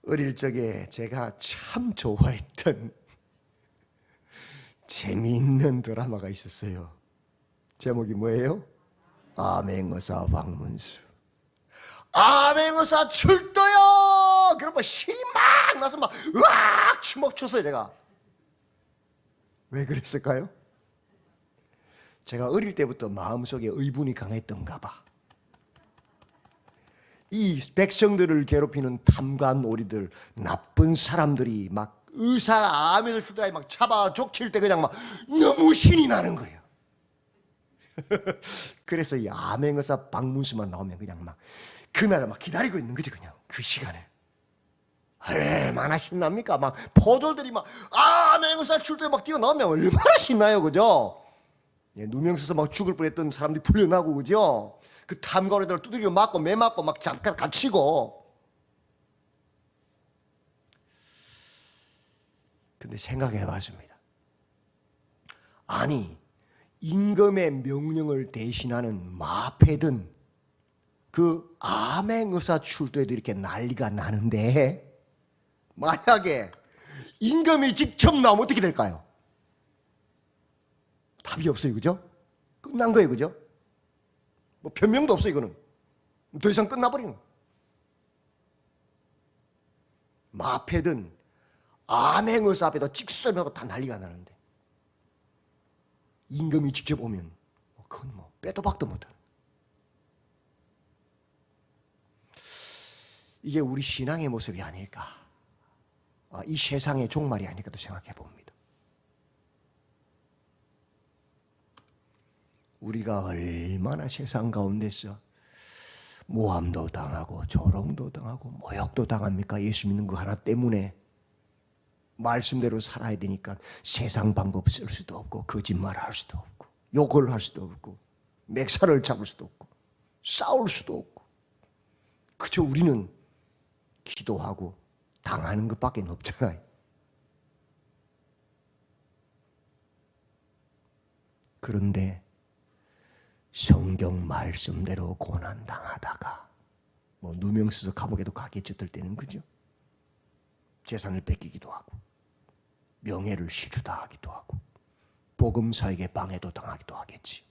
어릴 적에 제가 참 좋아했던 재미있는 드라마가 있었어요. 제목이 뭐예요? 암행어사 박문수. 암행어사 출도요! 그러면 신이 막 나서 막 으악 주먹 쳤어요. 제가 왜 그랬을까요? 제가 어릴 때부터 마음속에 의분이 강했던가 봐. 이 백성들을 괴롭히는 탐관오리들, 나쁜 사람들이 막 의사가 암에서 출도에 막 잡아 족칠 때 그냥 막 너무 신이 나는 거예요. 그래서 이 암행어사 박문수만 나오면 그냥 막 그날을 막 기다리고 있는 거지. 그냥 그 시간에 얼마나 신납니까? 막 포졸들이 막 암행어사 출도에 막 뛰어나오면 얼마나 신나요, 그죠? 예, 누명 써서 막 죽을 뻔했던 사람들이 풀려나고, 그죠? 그 탐관오리들 두들겨 맞고 매 맞고 막 잠깐 갇히고. 근데 생각해 봤습니다. 아니, 임금의 명령을 대신하는 마패든 그 암행어사 출도에도 이렇게 난리가 나는데, 만약에 임금이 직접 나오면 어떻게 될까요? 답이 없어요, 그죠? 끝난 거예요, 그죠? 뭐 변명도 없어요, 이거는. 더 이상 끝나버리는 거예요. 마패든 암행어사 앞에다 찍소리하고 다 난리가 나는데 임금이 직접 오면 그건 뭐 빼도 박도 못하는. 이게 우리 신앙의 모습이 아닐까, 이 세상의 종말이 아닐까도 생각해 봅니다. 우리가 얼마나 세상 가운데서 모함도 당하고 조롱도 당하고 모욕도 당합니까? 예수 믿는 거 하나 때문에. 말씀대로 살아야 되니까 세상 방법 쓸 수도 없고 거짓말을 할 수도 없고 욕을 할 수도 없고 맥살을 잡을 수도 없고 싸울 수도 없고, 그저 우리는 기도하고 당하는 것밖에 없잖아요. 그런데 성경 말씀대로 고난 당하다가 뭐 누명 써서 감옥에도 가겠죠. 어떨 때는, 그죠? 재산을 뺏기기도 하고 명예를 실추당하기도 하고 복음사에게 방해도 당하기도 하겠지.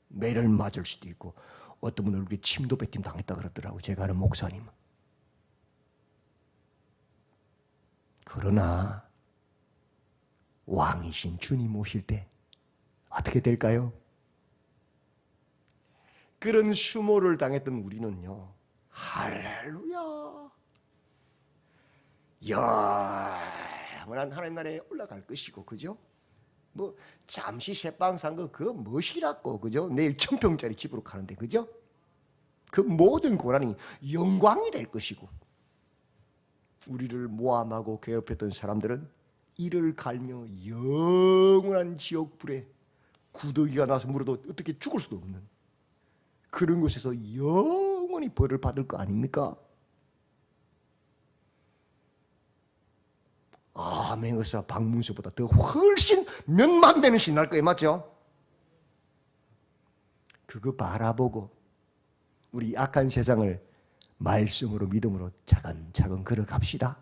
매를 맞을 수도 있고 어떤 분은 우리 침도 뱉김 당했다 그러더라고요. 제가 아는 목사님은. 그러나 왕이신 주님 오실 때 어떻게 될까요? 그런 수모를 당했던 우리는요, 할렐루야, 영원한 하나님 나라에 올라갈 것이고, 그죠? 뭐 잠시 새빵 산 거 그거 멋이라고, 그죠? 내일 1000평짜리 집으로 가는데, 그죠? 그 모든 고난이 영광이 될 것이고, 우리를 모함하고 괴롭혔던 사람들은 이를 갈며 영원한 지옥불에 구더기가 나서 물어도 어떻게 죽을 수도 없는 그런 곳에서 영원히 벌을 받을 거 아닙니까? 암행어사 박문수보다 더 훨씬 몇만 배는 신날 거예요, 맞죠? 그거 바라보고 우리 악한 세상을 말씀으로 믿음으로 차근차근 걸어갑시다.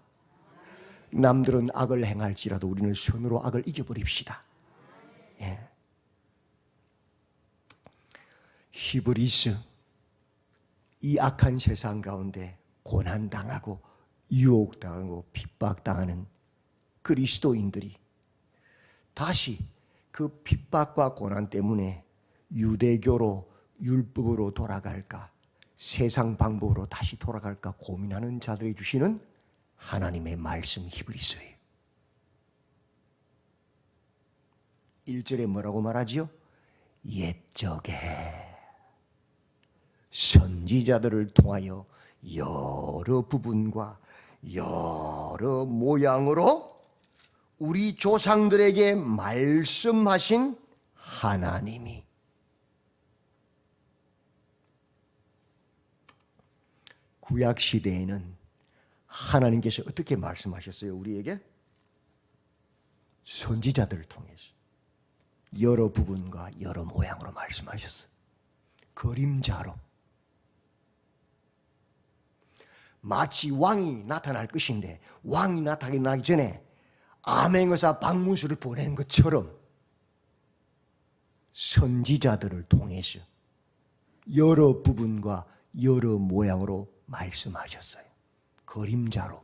남들은 악을 행할지라도 우리는 선으로 악을 이겨버립시다. 예. 히브리서, 이 악한 세상 가운데 고난당하고 유혹당하고 핍박당하는 그리스도인들이 다시 그 핍박과 고난 때문에 유대교로 율법으로 돌아갈까, 세상 방법으로 다시 돌아갈까 고민하는 자들이 주시는 하나님의 말씀, 히브리서예요. 1절에 뭐라고 말하지요? 옛적에 선지자들을 통하여 여러 부분과 여러 모양으로 우리 조상들에게 말씀하신 하나님이, 구약시대에는 하나님께서 어떻게 말씀하셨어요? 우리에게 선지자들을 통해서 여러 부분과 여러 모양으로 말씀하셨어요. 그림자로. 마치 왕이 나타날 것인데 왕이 나타나기 전에 암행의사 박문수를 보낸 것처럼 선지자들을 통해서 여러 부분과 여러 모양으로 말씀하셨어요. 그림자로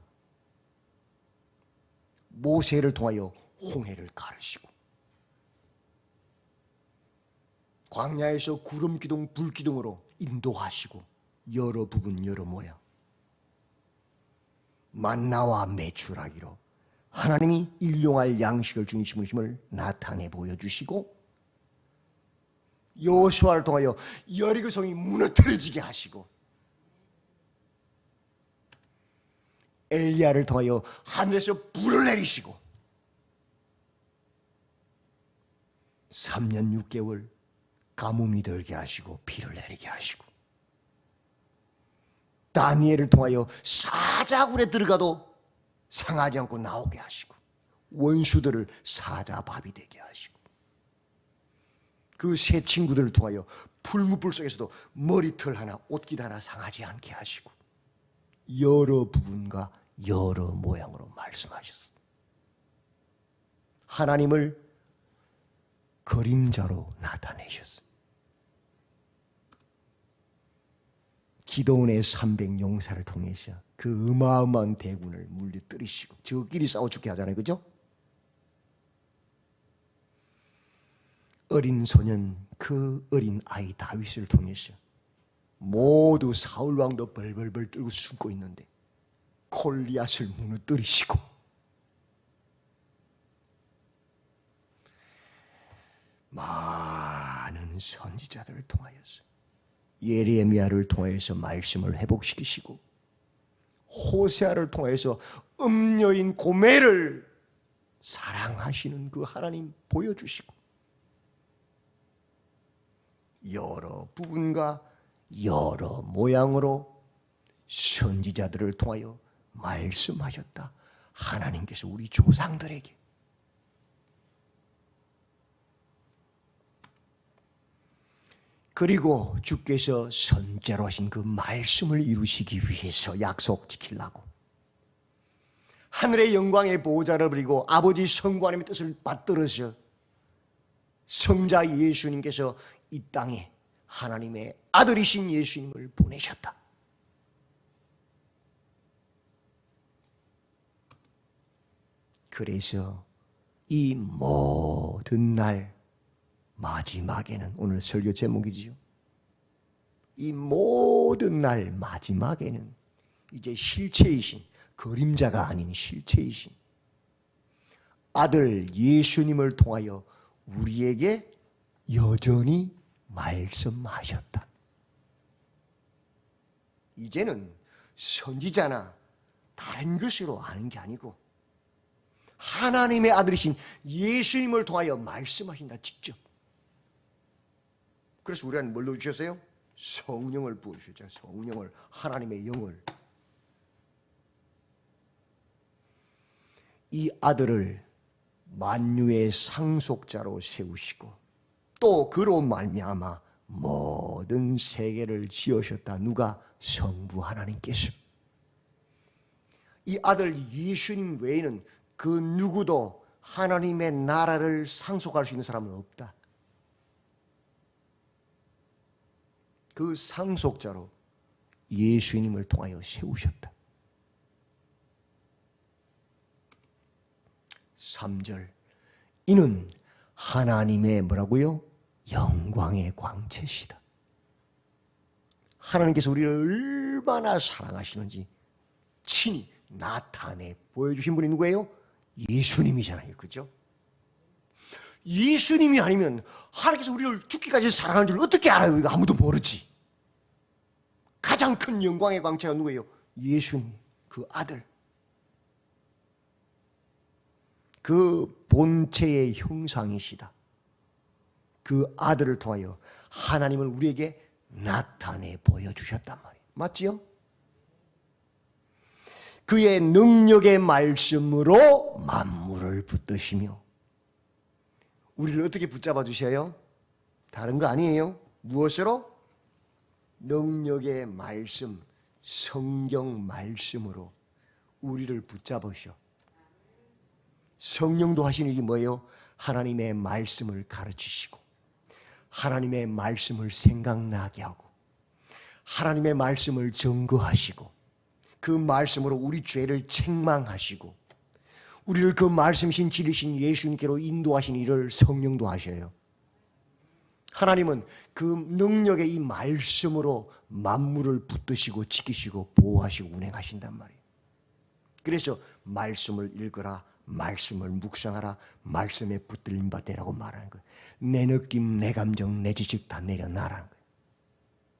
모세를 통하여 홍해를 가르시고 광야에서 구름 기둥 불 기둥으로 인도하시고 여러 부분 여러 모양 만나와 메추라기로 하나님이 일용할 양식을 주님을 나타내 보여주시고 여호수아를 통하여 여리고 성이 무너뜨려지게 하시고 엘리야를 통하여 하늘에서 불을 내리시고 3년 6개월 가뭄이 들게 하시고 비를 내리게 하시고 다니엘을 통하여 사자굴에 들어가도 상하지 않고 나오게 하시고 원수들을 사자밥이 되게 하시고 그 세 친구들을 통하여 풀무불 속에서도 머리털 하나 옷깃 하나 상하지 않게 하시고 여러 부분과 여러 모양으로 말씀하셨습니다. 하나님을 그림자로 나타내셨습니다. 기도원의 300용사를 통해서 그 어마어마한 대군을 물리뜨리시고 저끼리 싸워 죽게 하잖아요. 그죠? 어린 소년 그 어린 아이 다윗을 통해서 모두 사울 왕도 벌벌벌 떨고 숨고 있는데 골리앗을 무너뜨리시고 많은 선지자들을 통하여서 예레미야를 통해서 말씀을 회복시키시고 호세아를 통해서 음녀인 고멜을 사랑하시는 그 하나님 보여주시고 여러 부분과 여러 모양으로 선지자들을 통하여 말씀하셨다. 하나님께서 우리 조상들에게 그리고 주께서 선제로 하신 그 말씀을 이루시기 위해서 약속 지키려고 하늘의 영광의 보호자를 버리고 아버지 성부 하나님의 뜻을 받들어서 성자 예수님께서 이 땅에 하나님의 아들이신 예수님을 보내셨다. 그래서 이 모든 날 마지막에는 오늘 설교 제목이지요. 이 모든 날 마지막에는 이제 실체이신 그림자가 아닌 실체이신 아들 예수님을 통하여 우리에게 여전히 말씀하셨다. 이제는 선지자나 다른 것으로 아는 게 아니고 하나님의 아들이신 예수님을 통하여 말씀하신다. 직접. 그래서 우리는 뭘로 주셨어요? 성령을 부어주셨죠. 성령을, 하나님의 영을. 이 아들을 만유의 상속자로 세우시고 또 그로 말미암아 모든 세계를 지으셨다. 누가? 성부 하나님께서. 이 아들 예수님 외에는 그 누구도 하나님의 나라를 상속할 수 있는 사람은 없다. 그 상속자로 예수님을 통하여 세우셨다. 3절 이는 하나님의 뭐라고요? 영광의 광채시다. 하나님께서 우리를 얼마나 사랑하시는지 친히 나타내 보여주신 분이 누구예요? 예수님이잖아요. 그죠? 예수님이 아니면 하나님께서 우리를 죽기까지 사랑하는 줄 어떻게 알아요? 이거 아무도 모르지. 가장 큰 영광의 광채가 누구예요? 예수님, 그 아들. 그 본체의 형상이시다. 그 아들을 통하여 하나님을 우리에게 나타내 보여주셨단 말이에요. 맞지요? 그의 능력의 말씀으로 만물을 붙드시며 우리를 어떻게 붙잡아 주셔요? 다른 거 아니에요. 무엇으로? 능력의 말씀, 성경 말씀으로 우리를 붙잡으셔. 성령도 하시는 일이 뭐예요? 하나님의 말씀을 가르치시고 하나님의 말씀을 생각나게 하고 하나님의 말씀을 증거하시고 그 말씀으로 우리 죄를 책망하시고 우리를 그 말씀이신 진리신 예수님께로 인도하신 일을 성령도 하셔요. 하나님은 그 능력의 이 말씀으로 만물을 붙드시고 지키시고 보호하시고 운행하신단 말이에요. 그래서 말씀을 읽으라, 말씀을 묵상하라, 말씀에 붙들림 받으라고 말하는 거예요. 내 느낌, 내 감정, 내 지식 다 내려놔라는 거예요.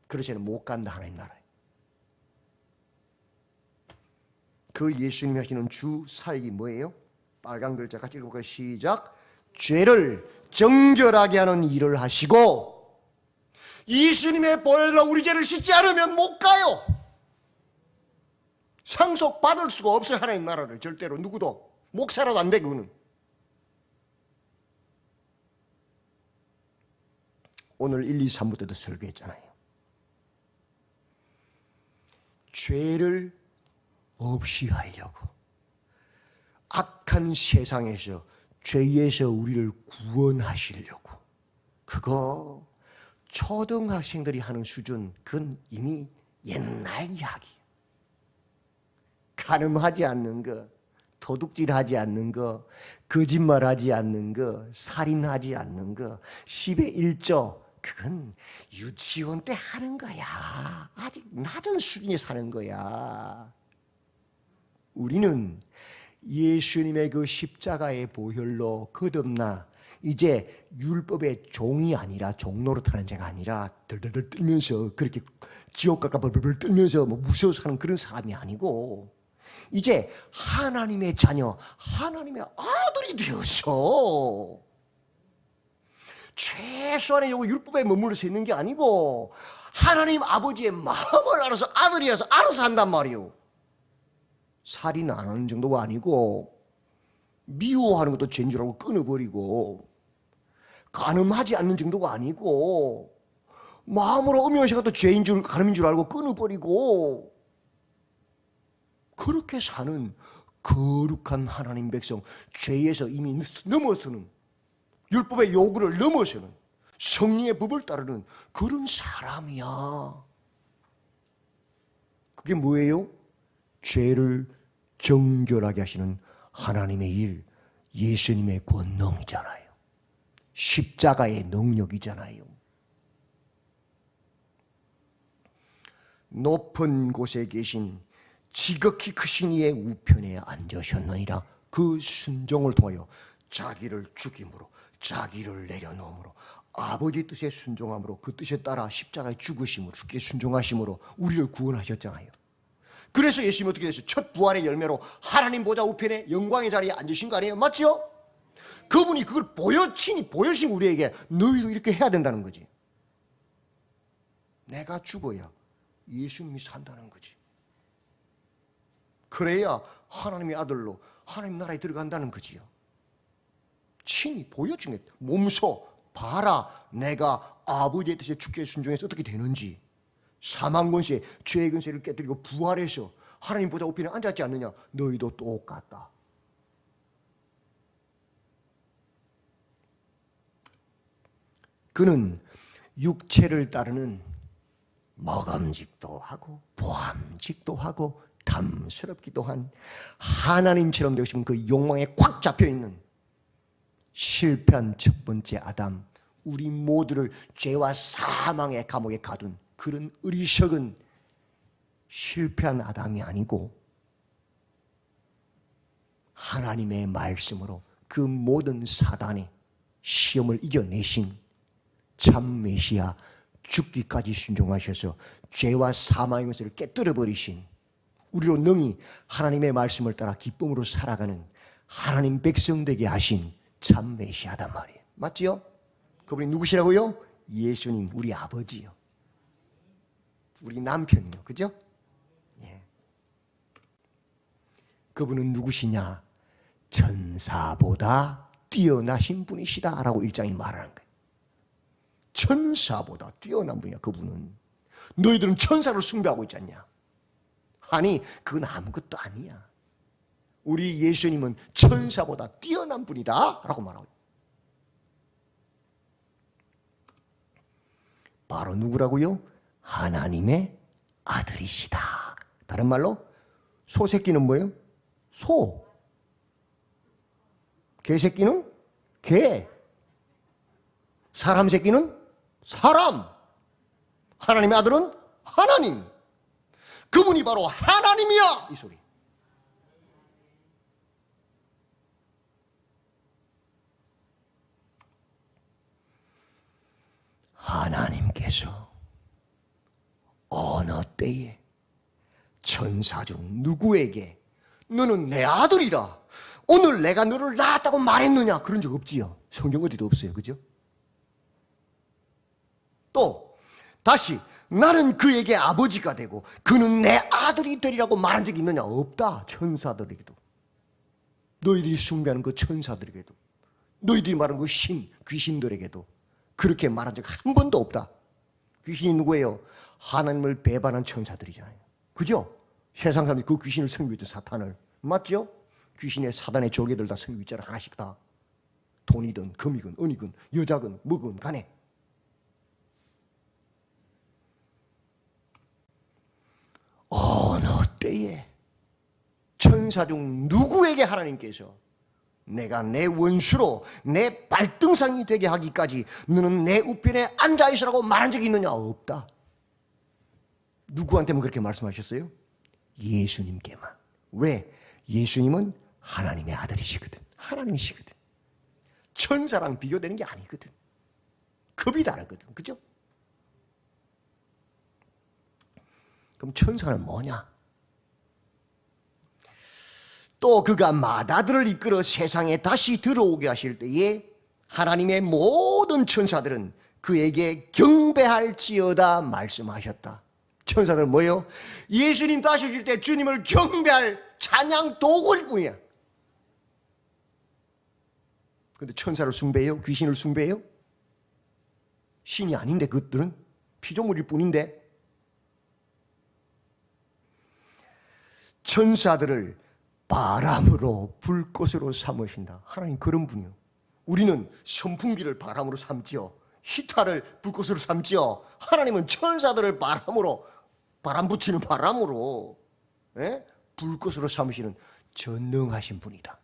그러지는 못 간다 하나님 나라에. 그 예수님이 하시는 주 사역이 뭐예요? 빨간 글자 같이 읽어볼까요? 시작. 죄를 정결하게 하는 일을 하시고 예수님의 보혈로 우리 죄를 씻지 않으면 못 가요. 상속받을 수가 없어요. 하나님 나라를 절대로 누구도. 목사라도 안 돼 그거는. 오늘 1, 2, 3부 때도 설교했잖아요. 죄를 없이 하려고 악한 세상에서 죄에서 우리를 구원하시려고 그거 초등학생들이 하는 수준 그건 이미 옛날 이야기. 간음하지 않는 거, 도둑질하지 않는 거, 거짓말하지 않는 거, 살인하지 않는 거, 10의 1조 그건 유치원 때 하는 거야. 아직 낮은 수준에 사는 거야. 우리는 예수님의 그 십자가의 보혈로 거듭나 이제 율법의 종이 아니라 종노릇하는 자가 아니라 덜덜덜 떨면서 그렇게 지옥 갈까 벌벌 떨면서 뭐 무서워서 하는 그런 사람이 아니고 이제 하나님의 자녀, 하나님의 아들이 되어서 최소한의 요거 율법에 머물러서 있는 게 아니고 하나님 아버지의 마음을 알아서 아들이어서 알아서 한단 말이에요. 살인 안 하는 정도가 아니고 미워하는 것도 죄인 줄 알고 끊어버리고 간음하지 않는 정도가 아니고 마음으로 음행하는 것도 죄인 줄 간음인 줄 알고 끊어버리고 그렇게 사는 거룩한 하나님 백성, 죄에서 이미 넘어서는 율법의 요구를 넘어서는 성령의 법을 따르는 그런 사람이야. 그게 뭐예요? 죄를 정결하게 하시는 하나님의 일, 예수님의 권능이잖아요. 십자가의 능력이잖아요. 높은 곳에 계신 지극히 크신 이의 우편에 앉으셨느니라. 그 순종을 통하여 자기를 죽임으로 자기를 내려놓음으로 아버지 뜻에 순종함으로 그 뜻에 따라 십자가에 죽으심으로 죽게 순종하심으로 우리를 구원하셨잖아요. 그래서 예수님이 어떻게 됐어요? 첫 부활의 열매로 하나님 보좌 우편에 영광의 자리에 앉으신 거 아니에요? 맞죠? 그분이 그걸 보여친 우리에게 너희도 이렇게 해야 된다는 거지. 내가 죽어야 예수님이 산다는 거지. 그래야 하나님의 아들로 하나님 나라에 들어간다는 거지요. 친히 보여준 게 몸소 봐라 내가 아버지의 뜻에 죽게 순종해서 어떻게 되는지. 사망 권세, 죄의 권세를 깨뜨리고 부활해서 하나님 보좌 우편에 앉았지 않느냐. 너희도 똑같다. 그는 육체를 따르는 먹음직도 하고 보암직도 하고 탐스럽기도 한 하나님처럼 되고 싶은 그 욕망에 꽉 잡혀있는 실패한 첫 번째 아담, 우리 모두를 죄와 사망의 감옥에 가둔 그런 어리석은 실패한 아담이 아니고 하나님의 말씀으로 그 모든 사단의 시험을 이겨내신 참 메시아, 죽기까지 순종하셔서 죄와 사망의 것을 깨뜨려 버리신 우리로 능히 하나님의 말씀을 따라 기쁨으로 살아가는 하나님 백성 되게 하신 참 메시아단 말이에요. 맞지요? 그분이 누구시라고요? 예수님, 우리 아버지요. 우리 남편이요. 그죠? 예. 그분은 누구시냐? 천사보다 뛰어나신 분이시다라고 1장이 말하는 거예요. 천사보다 뛰어난 분이야. 그분은. 너희들은 천사를 숭배하고 있지 않냐? 아니, 그건 아무것도 아니야. 우리 예수님은 천사보다 뛰어난 분이다 라고 말하고, 바로 누구라고요? 하나님의 아들이시다. 다른 말로 소새끼는 뭐예요? 소. 개새끼는 개. 사람 새끼는 사람. 하나님의 아들은 하나님. 그분이 바로 하나님이야, 이 소리. 하나님께서 어느 때에 천사 중 누구에게 너는 내 아들이라, 오늘 내가 너를 낳았다고 말했느냐, 그런 적 없지요. 성경 어디도 없어요. 그죠? 또 다시 나는 그에게 아버지가 되고 그는 내 아들이 되리라고 말한 적이 있느냐? 없다. 천사들에게도, 너희들이 숭배하는 그 천사들에게도, 너희들이 말하는 그 귀신들에게도 그렇게 말한 적 한 번도 없다. 귀신이 누구예요? 하나님을 배반한 천사들이잖아요. 그죠? 세상 사람들이 그 귀신을 섬기고 있죠. 사탄을. 맞죠? 귀신의 사단의 조개들 다 섬기고 있잖아. 하나씩 다. 돈이든 금이든 은이든 여자든 뭐든 간에. 어느 때에 천사 중 누구에게 하나님께서 내가 내 원수로 내 발등상이 되게 하기까지 너는 내 우편에 앉아있으라고 말한 적이 있느냐? 없다. 누구한테만 그렇게 말씀하셨어요? 예수님께만. 왜? 예수님은 하나님의 아들이시거든. 하나님이시거든. 천사랑 비교되는 게 아니거든. 급이 다르거든. 그죠? 그럼 천사는 뭐냐? 또 그가 마다들을 이끌어 세상에 다시 들어오게 하실 때에 하나님의 모든 천사들은 그에게 경배할지어다 말씀하셨다. 천사들은 뭐예요? 예수님 다시 오실 때 주님을 경배할 찬양 도구일 뿐이야. 근데 천사를 숭배해요? 귀신을 숭배해요? 신이 아닌데 그것들은 피조물일 뿐인데. 천사들을 바람으로 불꽃으로 삼으신다. 하나님 그런 분이요. 우리는 선풍기를 바람으로 삼지요. 히타를 불꽃으로 삼지요. 하나님은 천사들을 바람으로, 바람 붙이는 바람으로, 불꽃으로 삼으시는 전능하신 분이다.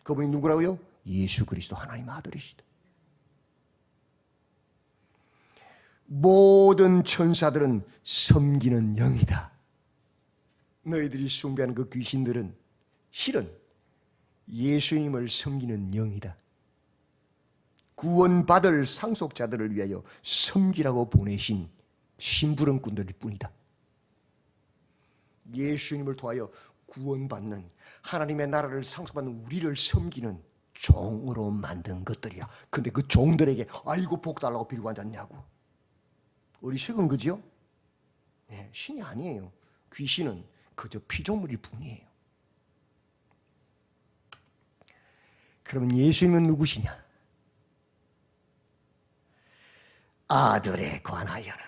그분이 누구라고요? 예수 그리스도 하나님 아들이시다. 모든 천사들은 섬기는 영이다. 너희들이 숭배하는 그 귀신들은 실은 예수님을 섬기는 영이다. 구원받을 상속자들을 위하여 섬기라고 보내신 심부름꾼들일 뿐이다. 예수님을 통하여 구원받는, 하나님의 나라를 상속받는 우리를 섬기는 종으로 만든 것들이야. 근데 그 종들에게 아이고 복 달라고 빌고 앉았냐고. 어리석은 거죠? 네, 신이 아니에요. 귀신은 그저 피조물일 뿐이에요. 그러면 예수님은 누구시냐? 아들에 관하여는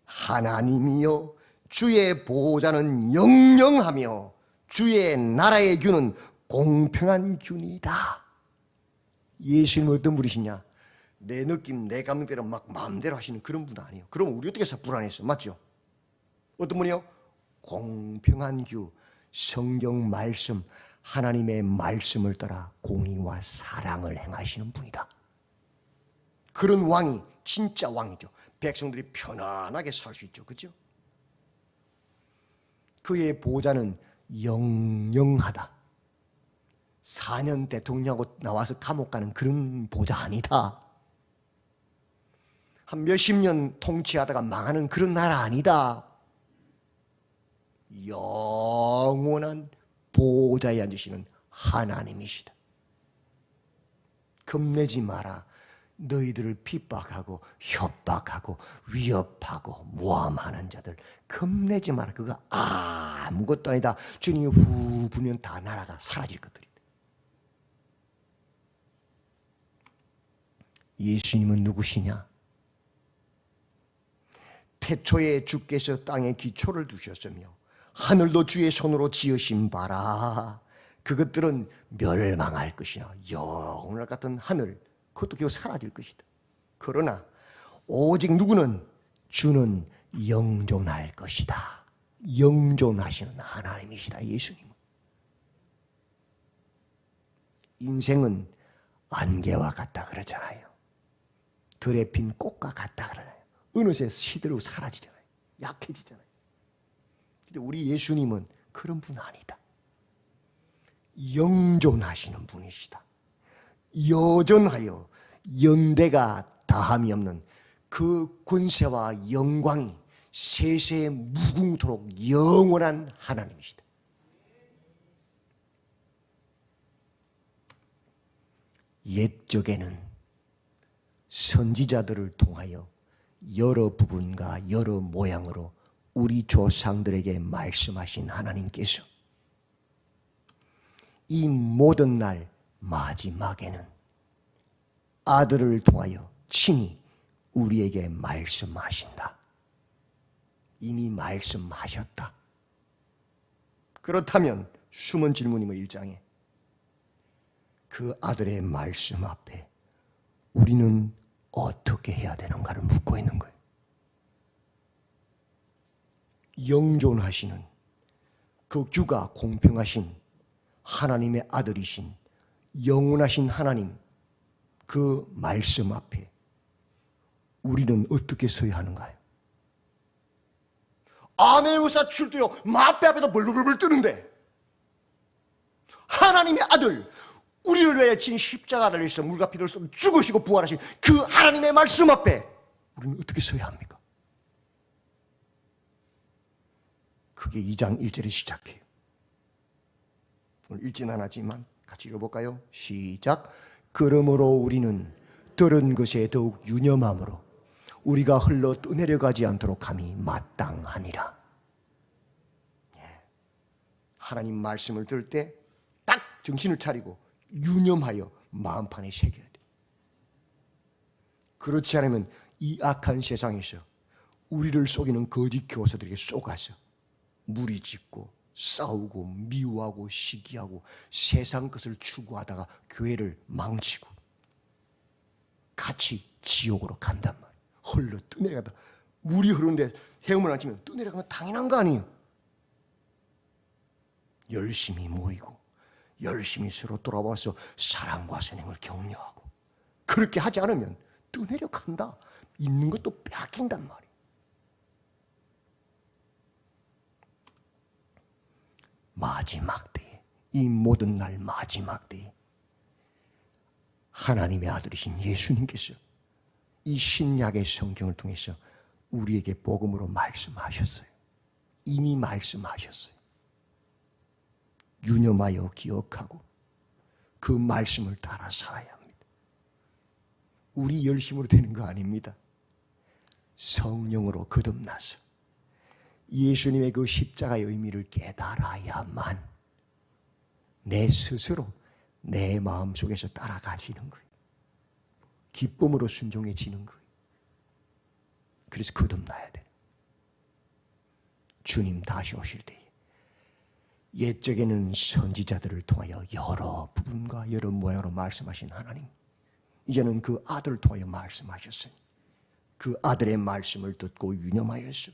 하나님이요 주의 보호자는 영영하며 주의 나라의 균은 공평한 균이다. 예수님은 어떤 분이시냐? 내 느낌, 내 감정대로 막 마음대로 하시는 그런 분 아니에요. 그럼 우리 어떻게 해서 불안했어? 맞죠? 어떤 분이요? 공평한 규, 성경 말씀, 하나님의 말씀을 따라 공의와 사랑을 행하시는 분이다. 그런 왕이 진짜 왕이죠. 백성들이 편안하게 살 수 있죠. 그렇죠? 그의 보좌는 영영하다. 4년 대통령하고 나와서 감옥 가는 그런 보좌 아니다. 한 몇십 년 통치하다가 망하는 그런 나라 아니다. 영원한 보호자에 앉으시는 하나님이시다. 겁내지 마라. 너희들을 핍박하고 협박하고 위협하고 모함하는 자들 겁내지 마라. 그거 아무것도 아니다. 주님이 후 부면 다 나라가 사라질 것들이다. 예수님은 누구시냐? 태초에 주께서 땅에 기초를 두셨으며 하늘도 주의 손으로 지으신 바라. 그것들은 멸망할 것이나 영원할 같은 하늘, 그것도 결국 사라질 것이다. 그러나 오직 누구는 주는 영존할 것이다. 영존하시는 하나님이시다. 예수님은. 인생은 안개와 같다 그러잖아요. 들에 핀 꽃과 같다 그러잖아요. 어느새 시대로 사라지잖아요. 약해지잖아요. 근데 우리 예수님은 그런 분 아니다. 영존하시는 분이시다. 여전하여 연대가 다함이 없는 그 권세와 영광이 세세에 무궁토록 영원한 하나님이시다. 옛적에는 선지자들을 통하여 여러 부분과 여러 모양으로 우리 조상들에게 말씀하신 하나님께서 이 모든 날 마지막에는 아들을 통하여 친히 우리에게 말씀하신다. 이미 말씀하셨다. 그렇다면 숨은 질문이면 1장에 그 아들의 말씀 앞에 우리는 어떻게 해야 되는가를 묻고 있는 거예요. 영존하시는 그 규가 공평하신 하나님의 아들이신 영원하신 하나님, 그 말씀 앞에 우리는 어떻게 서야 하는가요? 아메우사 출두요 마배 앞에도 벌벌벌 뜨는데 하나님의 아들, 우리를 위해 진 십자가 달리셔서 물과 피를 쏟아 죽으시고 부활하신 그 하나님의 말씀 앞에 우리는 어떻게 서야 합니까? 그게 2장 1절에 시작해요. 오늘 읽진 않았지만 같이 읽어볼까요? 시작. 그러므로 우리는 들은 것에 더욱 유념함으로 우리가 흘러 떠내려가지 않도록 함이 마땅하니라. 하나님 말씀을 들을 때 딱 정신을 차리고 유념하여 마음판에 새겨야 돼. 그렇지 않으면 이 악한 세상에서 우리를 속이는 거짓 교사들에게 속아서 무리짓고 싸우고 미워하고 시기하고 세상 것을 추구하다가 교회를 망치고 같이 지옥으로 간단 말이에요. 흘러 떠내려가다 물이 흐르는데 헤엄을 안 치면 떠내려가면 당연한 거 아니에요. 열심히 모이고 열심히 서로 돌아와서 사랑과 선행을 격려하고 그렇게 하지 않으면 떠내려간다. 있는 것도 빼앗긴단 말이에요. 마지막 때에, 이 모든 날 마지막 때에 하나님의 아들이신 예수님께서 이 신약의 성경을 통해서 우리에게 복음으로 말씀하셨어요. 이미 말씀하셨어요. 유념하여 기억하고 그 말씀을 따라 살아야 합니다. 우리 열심으로 되는 거 아닙니다. 성령으로 거듭나서 예수님의 그 십자가의 의미를 깨달아야만 내 스스로 내 마음속에서 따라가지는 거예요. 기쁨으로 순종해지는 거예요. 그래서 거듭나야 돼요. 주님 다시 오실 때에 옛적에는 선지자들을 통하여 여러 부분과 여러 모양으로 말씀하신 하나님, 이제는 그 아들을 통하여 말씀하셨으니 그 아들의 말씀을 듣고 유념하여서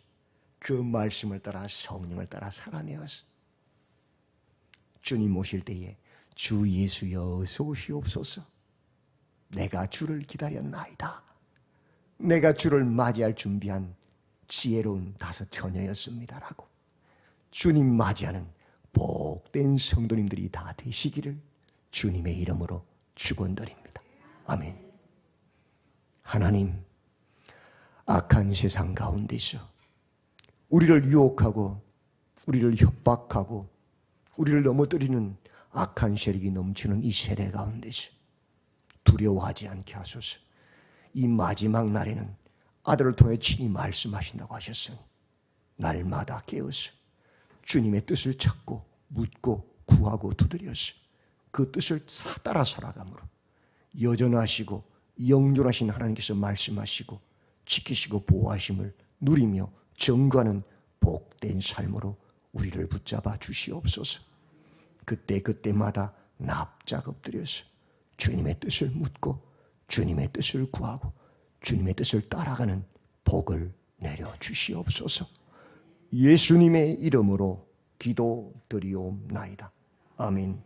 그 말씀을 따라 성령을 따라 살아내어서 주님 오실 때에 주 예수여 어서 오시옵소서. 내가 주를 기다렸나이다. 내가 주를 맞이할 준비한 지혜로운 5 처녀였습니다라고 주님 맞이하는 복된 성도님들이 다 되시기를 주님의 이름으로 축원드립니다. 아멘. 하나님, 악한 세상 가운데서 우리를 유혹하고 우리를 협박하고 우리를 넘어뜨리는 악한 세력이 넘치는 이 세대 가운데서 두려워하지 않게 하소서. 이 마지막 날에는 아들을 통해 친히 말씀하신다고 하셨으니 날마다 깨어서 주님의 뜻을 찾고 묻고 구하고 두드려서 그 뜻을 따라 살아감으로 여전하시고 영존하신 하나님께서 말씀하시고 지키시고 보호하심을 누리며 증거하는 복된 삶으로 우리를 붙잡아 주시옵소서. 그때마다 납작 엎드려서 주님의 뜻을 묻고 주님의 뜻을 구하고 주님의 뜻을 따라가는 복을 내려 주시옵소서. 예수님의 이름으로 기도드리옵나이다. 아멘.